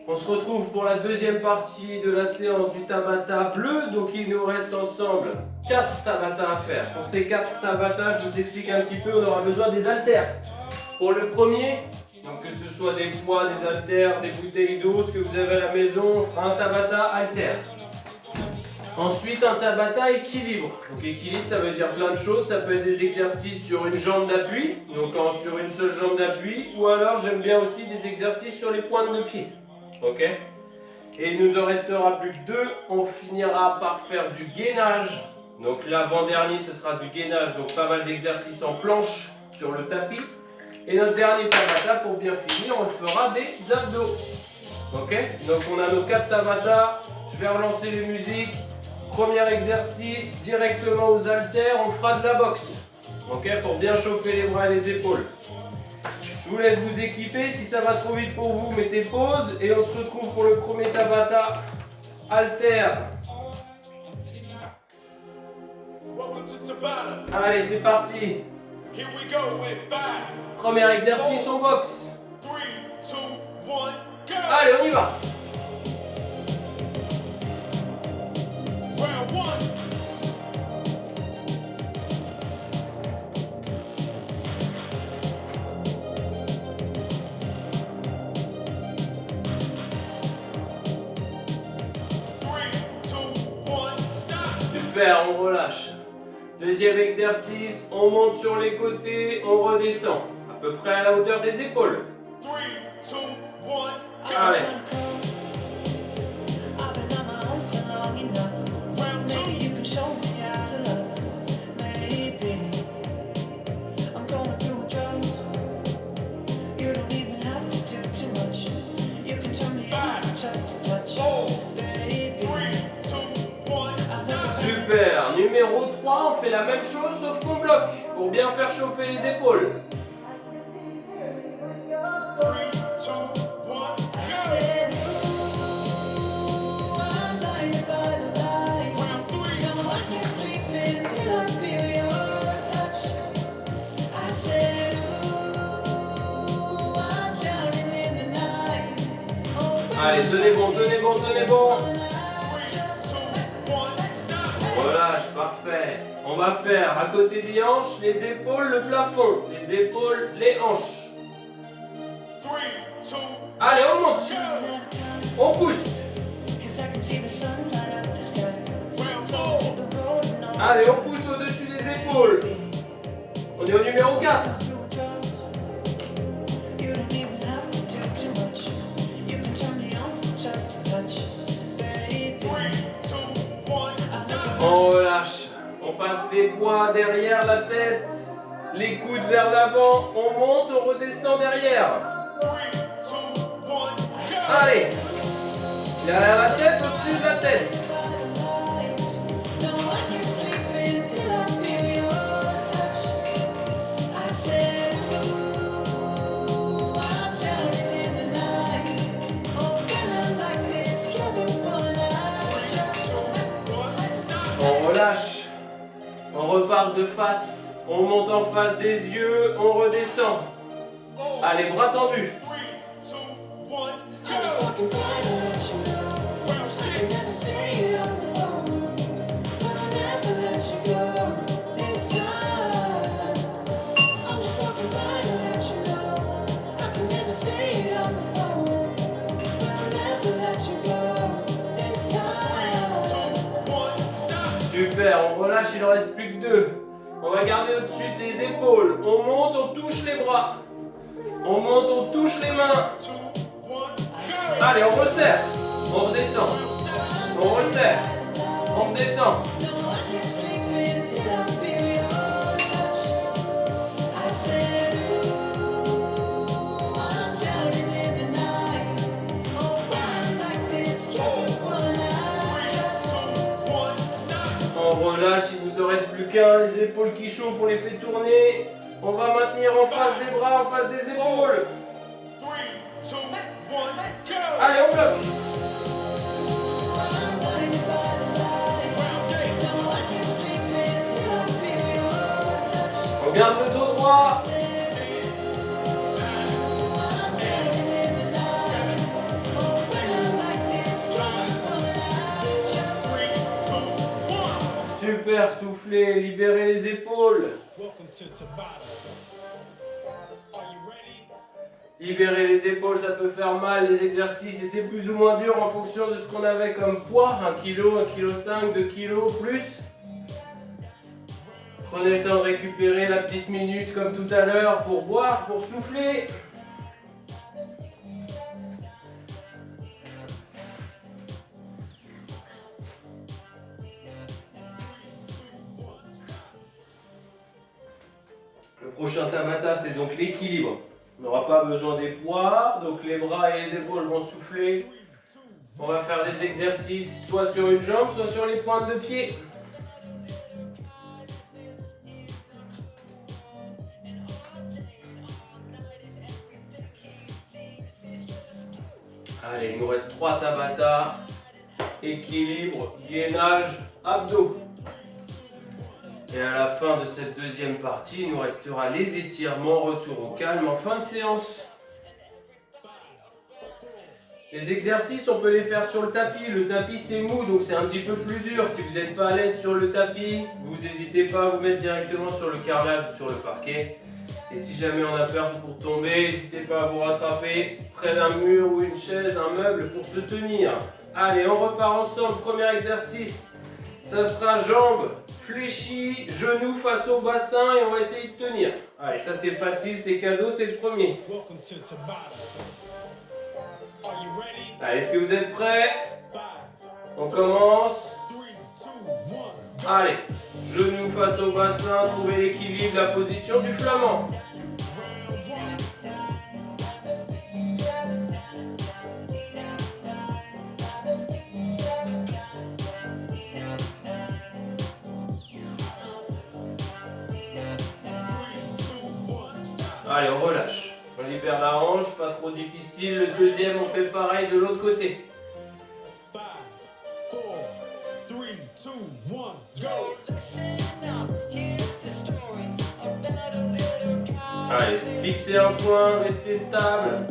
On se retrouve pour la deuxième partie de la séance du Tabata bleu. Donc il nous reste ensemble 4 Tabata à faire. Pour ces 4 Tabata, je vous explique un petit peu, on aura besoin des haltères. Pour le premier, donc que ce soit des poids, des haltères, des bouteilles d'eau, ce que vous avez à la maison, on fera un Tabata haltère. Ensuite, un Tabata équilibre. Donc équilibre, ça veut dire plein de choses. Ça peut être des exercices sur une jambe d'appui, donc sur une seule jambe d'appui, ou alors j'aime bien aussi des exercices sur les pointes de pied. Ok? Et il nous en restera plus que 2. On finira par faire du gainage. Donc l'avant-dernier, ce sera du gainage, donc pas mal d'exercices en planche sur le tapis. Et notre dernier Tabata, pour bien finir, on le fera des abdos. Ok? Donc on a nos 4 Tabata. Je vais relancer les musiques. Premier exercice, directement aux haltères, on fera de la boxe. Ok, pour bien chauffer les bras et les épaules. Je vous laisse vous équiper. Si ça va trop vite pour vous, mettez pause. Et on se retrouve pour le premier Tabata haltère. Allez, c'est parti. Premier exercice, on boxe. Allez, on y va. Super, on relâche. Deuxième exercice, on monte sur les côtés, on redescend. À peu près à la hauteur des épaules. Allez. Super. Numéro 3, on fait la même chose sauf qu'on bloque pour bien faire chauffer les épaules. Allez, tenez bon, tenez bon, tenez bon. Relâche, parfait. On va faire à côté des hanches, les épaules, le plafond. Les épaules, les hanches. Allez, on monte. On pousse. Allez, on pousse au-dessus des épaules. On est au numéro 4. On relâche, on passe les poids derrière la tête, les coudes vers l'avant, on monte, on redescend derrière. Allez, derrière la tête, au-dessus de la tête. On relâche, on repart de face, on monte en face des yeux, on redescend. Allez, bras tendus. Super, on relâche, il en reste plus que 2. On va garder au-dessus des épaules. On monte, on touche les bras. On monte, on touche les mains. Allez, on resserre. On redescend. On resserre. On redescend. On relâche, il nous en reste plus qu'un. Les épaules qui chauffent, on les fait tourner. On va maintenir en face des bras, en face des épaules. Allez, on bloque. On garde le dos droit. Super, soufflez, libérez les épaules. Libérer les épaules, ça peut faire mal. Les exercices étaient plus ou moins durs en fonction de ce qu'on avait comme poids. 1 kg, 1,5 kg, 2 kg, plus. Prenez le temps de récupérer la petite minute comme tout à l'heure pour boire, pour souffler. Le prochain Tabata, c'est donc l'équilibre. On n'aura pas besoin des poids, donc les bras et les épaules vont souffler. On va faire des exercices soit sur une jambe, soit sur les pointes de pied. Allez, il nous reste 3 Tabata. Équilibre, gainage, abdos. Et à la fin de cette deuxième partie, il nous restera les étirements, retour au calme en fin de séance. Les exercices, on peut les faire sur le tapis. Le tapis, c'est mou, donc c'est un petit peu plus dur. Si vous n'êtes pas à l'aise sur le tapis, vous n'hésitez pas à vous mettre directement sur le carrelage ou sur le parquet. Et si jamais on a peur pour tomber, n'hésitez pas à vous rattraper près d'un mur ou une chaise, un meuble pour se tenir. Allez, on repart ensemble. Premier exercice, ça sera jambes fléchies, genoux face au bassin et on va essayer de tenir. Allez, ça c'est facile, c'est cadeau, c'est le premier. Allez, est-ce que vous êtes prêts? On commence. Allez, genoux face au bassin, trouvez l'équilibre, la position du flamand. Allez, on relâche. On libère la hanche, pas trop difficile. Le deuxième, on fait pareil de l'autre côté. 5, 4, 3, 2, 1, go! Allez, fixez un point, restez stable.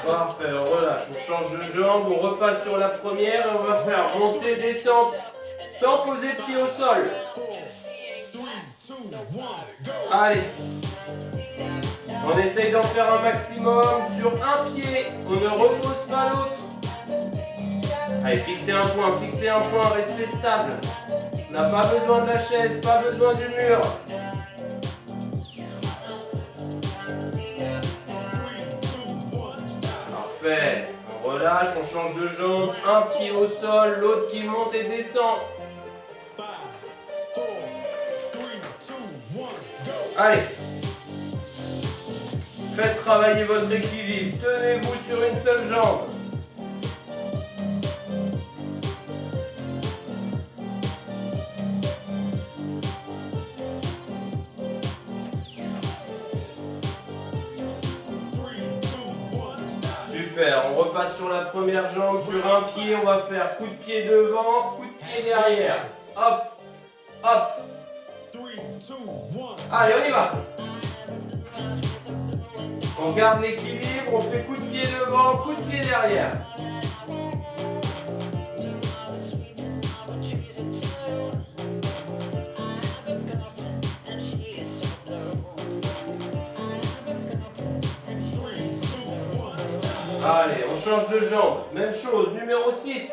Parfait, on relâche, on change de jambe, on repasse sur la première et on va faire monter, descente, sans poser le pied au sol. Allez, on essaye d'en faire un maximum sur un pied, on ne repose pas l'autre. Allez, fixez un point, restez stable. On n'a pas besoin de la chaise, pas besoin du mur. Parfait, on relâche, on change de jambe, un pied au sol, l'autre qui monte et descend. Allez, faites travailler votre équilibre, tenez-vous sur une seule jambe. Super, on repasse sur la première jambe, sur un pied, on va faire coup de pied devant, coup de pied derrière. Hop, hop. Allez, on y va. On garde l'équilibre, on fait coup de pied devant, coup de pied derrière. Allez, on change de jambe. Même chose, numéro 6.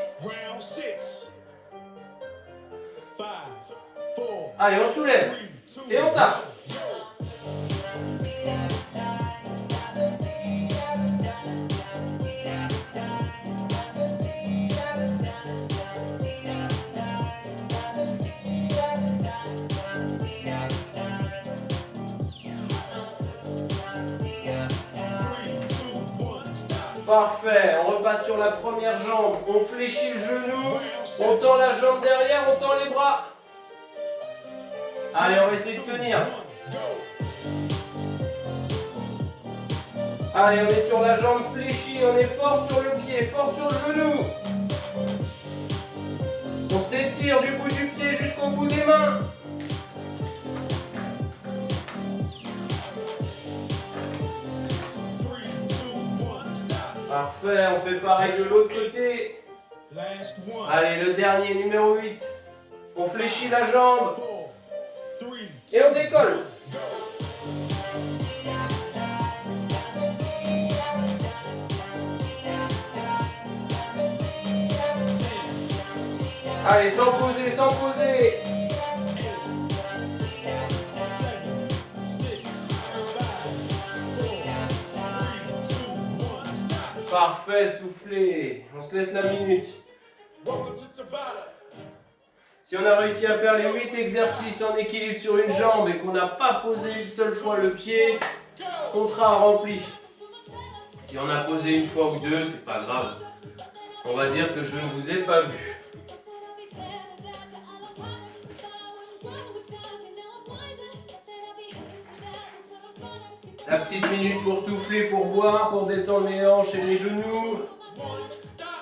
Allez, on soulève. Et on tape. Parfait, on repasse sur la première jambe, on fléchit le genou, on tend la jambe derrière, on tend les bras. Allez, on va essayer de tenir. Allez, on est sur la jambe fléchie, on est fort sur le pied, fort sur le genou. On s'étire du bout du pied jusqu'au bout des mains. Parfait, on fait pareil de l'autre côté. Last one. Allez, le dernier, numéro 8. On fléchit la jambe 4, 3, et on décolle. go. Allez, sans poser, sans poser. 7, 6, 5, 4, 3, 2, 1, stop. Parfait, soufflez. On se laisse la minute. Welcome to Tabata. Si on a réussi à faire les 8 exercices en équilibre sur une jambe et qu'on n'a pas posé une seule fois le pied, contrat rempli. Si on a posé une fois ou deux, c'est pas grave. On va dire que je ne vous ai pas vu. La petite minute pour souffler, pour boire, pour détendre les hanches et les genoux.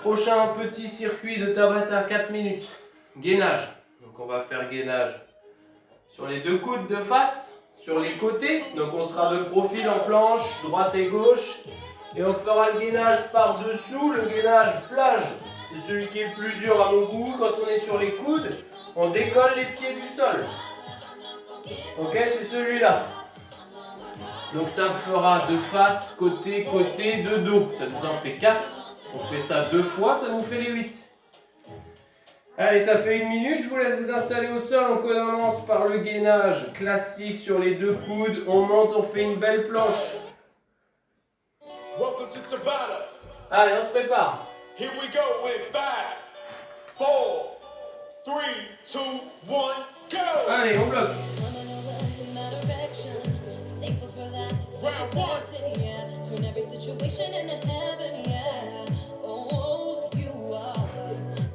Prochain petit circuit de Tabata, 4 minutes. Gainage. Donc on va faire gainage sur les deux coudes de face, sur les côtés. Donc on sera de profil en planche, droite et gauche. Et on fera le gainage par-dessous, le gainage plage. C'est celui qui est le plus dur à mon goût. Quand on est sur les coudes, on décolle les pieds du sol. Ok, c'est celui-là. Donc ça fera de face, côté, côté, de dos. Ça nous en fait 4. On fait ça 2 fois, ça nous fait les 8. Allez, ça fait 1 minute. Je vous laisse vous installer au sol. On commence par le gainage classique sur les deux coudes. On monte, on fait une belle planche. Welcome to Tabata. Allez, on se prépare. Here we go in 5, 4, 3, 2, 1, go. Allez, on bloque. Round one. Turn every situation into heaven, yeah. Oh, you are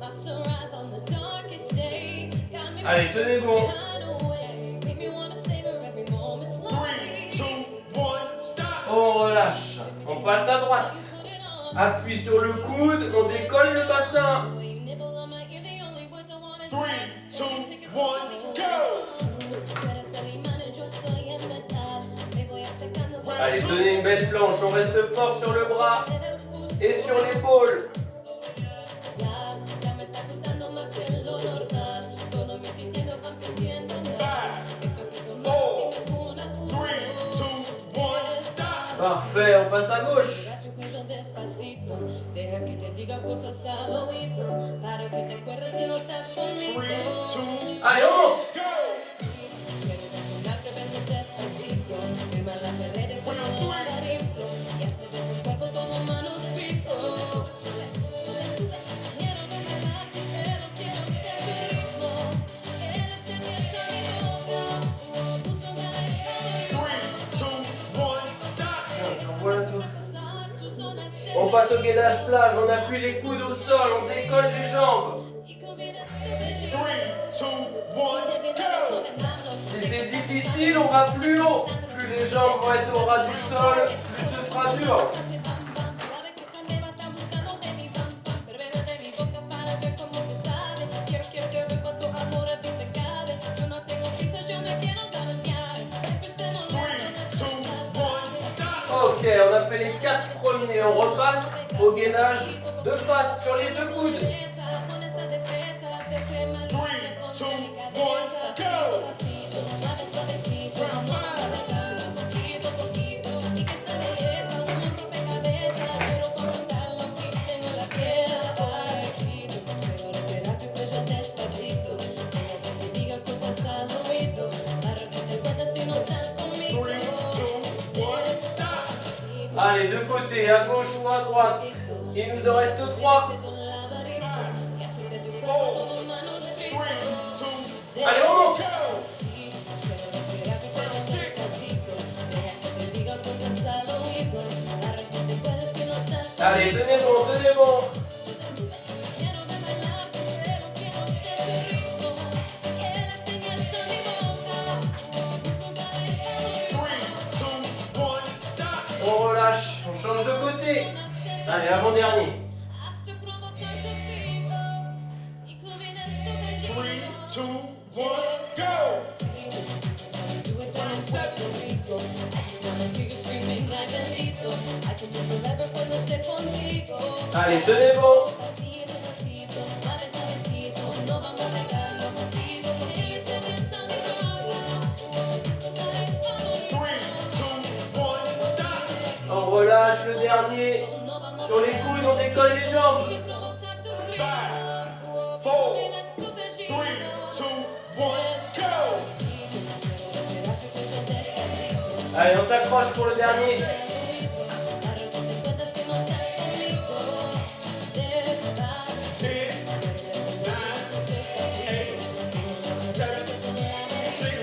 my sunrise on the darkest day. Got me Allez, tenez bon. kind of way. Make me wanna savor every moment 3, slowly. 2, 1, stop. On relâche. On passe à droite. Put it on. Appuie sur le coude. On décolle le bassin. The way you nibble on my ear, the only words I wanna 3, hear. 2, Take it 1, slow so we can go. Para ser imán, yo soy en verdad. Me voy acercando cada Allez, tenez une belle planche. On reste fort sur le bras et sur l'épaule. Ya me está acusando más de lo normal. Todos mis sintiendo van pidiendo más. Esto que tomar sin ninguna 3, 2, 1, stop. Parfait, on passe à gauche. Agarra tu cuello despacito. Deja que te diga cosas al oído. Para que te acuerdes si no estás 3, conmigo. 2, Allez, on monte. go. Quiero desnudarte, besos despacito. Firma las paredes en un laberinto. Y hacer de tu cuerpo todo manuscrito. Quiero ver bailarte, pero quiero ser tu ritmo. Él es el día de mi boca. Tus hogares 3, 2, 1, stop. Tiens, voilà tout. pasar, tus zonas On passe au gainage plage. On appuie les coudes au sol. On décolle les jambes. y convidas tu belleza. 3, 2, 1, go. Si c'est difficile, on va plus haut. Plus les jambes vont être au ras du sol, plus ce sera dur. Ok, on a fait les 4 premiers. On repasse au gainage de face sur les deux coudes. Allez, de côté, à gauche ou à droite. Il nous en reste 3. Allez, on monte. Allez, tenez bon, tenez bon. On relâche, on change de côté. Allez, avant-dernier. 3, 2, 1, go. I just wanna hear you screaming, I bendito. I can do forever, but no esté contigo. Allez, tenez bon. Pasito a pasito, suave, suavecito, no vamos a pegarlo contigo. Porque te ves tan raro. Esto parece favorito. 3, 2, 1, stop. On relâche le dernier. Sur les coudes, on décolle les jambes. Y provocar tus 5, gritos. 4, Mira tu 3, apellido. 2, 1, go. Allez, on s'accroche pour le dernier. Darte cuenta si no estás conmigo. Despacito. 10, 9, 8, 7, 6, 5,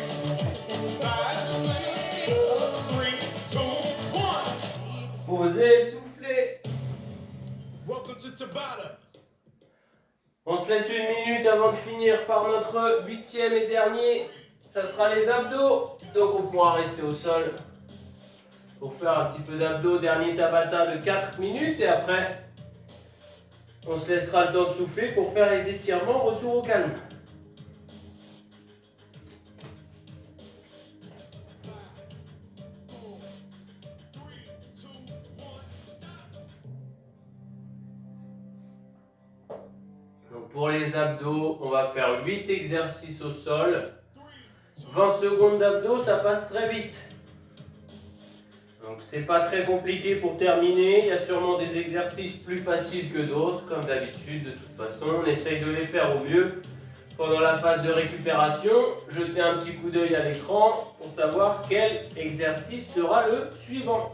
4, 3, 2, 1. Posez, soufflez. Welcome to Tabata. On se laisse une minute avant de finir par notre 8e et dernier. Ça sera les abdos. Donc on pourra rester au sol pour faire un petit peu d'abdos. Dernier Tabata de 4 minutes. Et après, on se laissera le temps de souffler pour faire les étirements. Retour au calme. Donc pour les abdos, on va faire 8 exercices au sol. 20 secondes d'abdos, ça passe très vite. Donc c'est pas très compliqué pour terminer. Il y a sûrement des exercices plus faciles que d'autres, comme d'habitude. De toute façon, on essaye de les faire au mieux. Pendant la phase de récupération, jetez un petit coup d'œil à l'écran pour savoir quel exercice sera le suivant.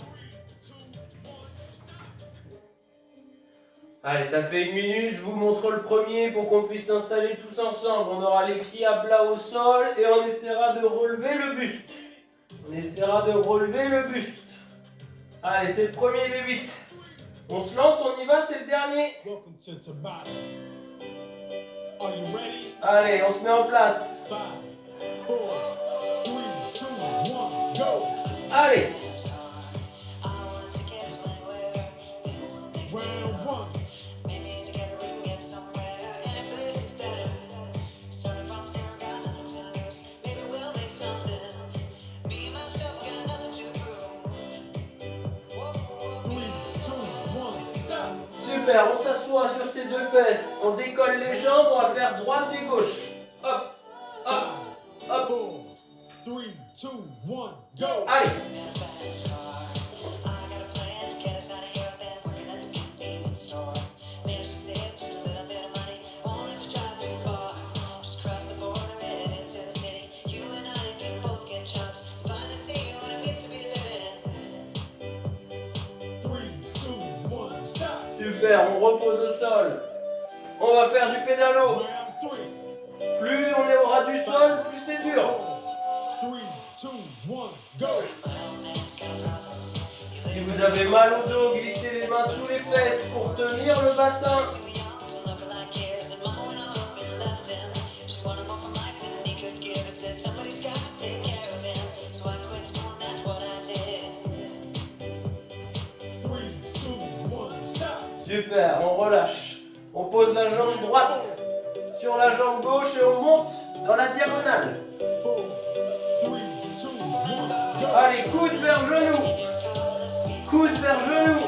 Allez, ça fait une minute, je vous montre le premier pour qu'on puisse s'installer tous ensemble. On aura les pieds à plat au sol et on essaiera de relever le buste. On essaiera de relever le buste. Allez, c'est le premier des 8. On se lance, on y va, c'est le dernier. Welcome to Tabata. Are you ready? Allez, on se met en place. 5, 4, 3, 2, 1, go. Allez, Round 1. super, on s'assoit sur ses deux fesses. On décolle les jambes, on va faire droite et gauche. Hop, hop, hop. 4, 3, 2, 1, go. Allez. Super, on repose au sol. On va faire du pédalo. Round 3. Plus on est au ras du sol, plus c'est dur. 4, 3, 2, 1, go. Si vous avez mal au dos, glissez les mains sous les fesses pour tenir le bassin. Super, on relâche. On pose la jambe droite sur la jambe gauche et on monte dans la diagonale. 4, 3, 2, 1, go. Allez, coude vers genou. Coude vers genou.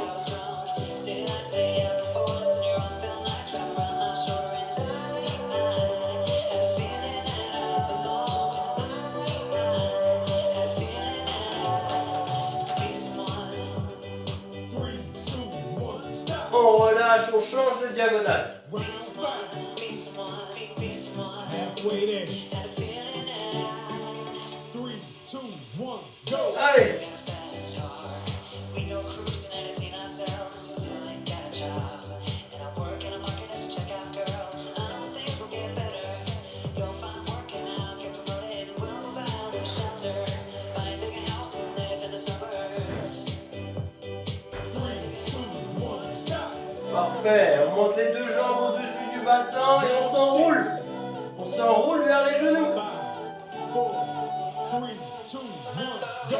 On relâche, on change de diagonale. Round 5. Halfway there. 3, 2, 1, go. Allez. Parfait, on monte les deux jambes au-dessus du bassin et on s'enroule. On s'enroule vers les genoux. 5, 4, 3, 2, 1, go.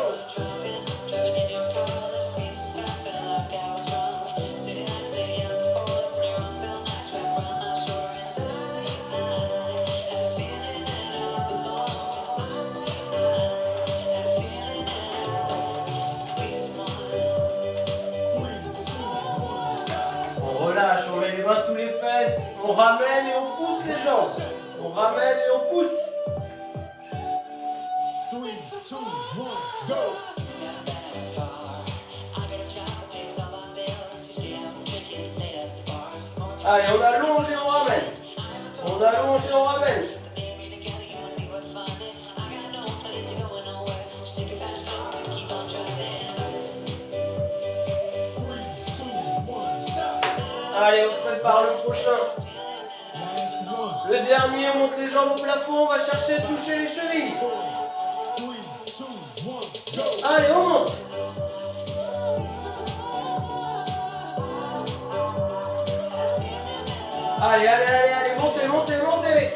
bras sous les fesses. On ramène et on pousse les jambes. On ramène et on pousse. 3, 2, 1, go! Allez, on allonge et on ramène. On allonge et on ramène. Allez, on se prépare le prochain. Le dernier, on monte les jambes au plafond, on va chercher à toucher les chevilles. Allez, on monte. Allez, allez, allez, allez, montez, montez, montez.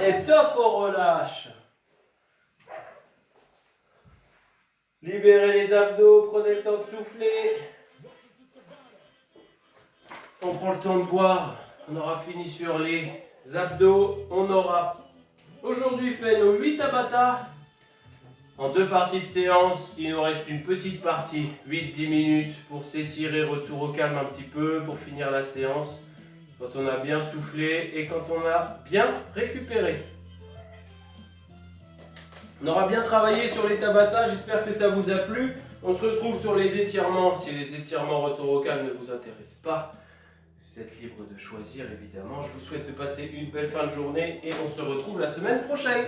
Et top, on relâche. Libérez les abdos, prenez le temps de souffler. On prend le temps de boire. On aura fini sur les abdos. On aura aujourd'hui fait nos 8 Tabata en 2 parties de séance. Il nous reste une petite partie, 8-10 minutes, pour s'étirer, retour au calme un petit peu, pour finir la séance. Quand on a bien soufflé et quand on a bien récupéré. On aura bien travaillé sur les Tabata, j'espère que ça vous a plu. On se retrouve sur les étirements. Si les étirements retour au calme ne vous intéressent pas, vous êtes libre de choisir évidemment. Je vous souhaite de passer une belle fin de journée et on se retrouve la semaine prochaine.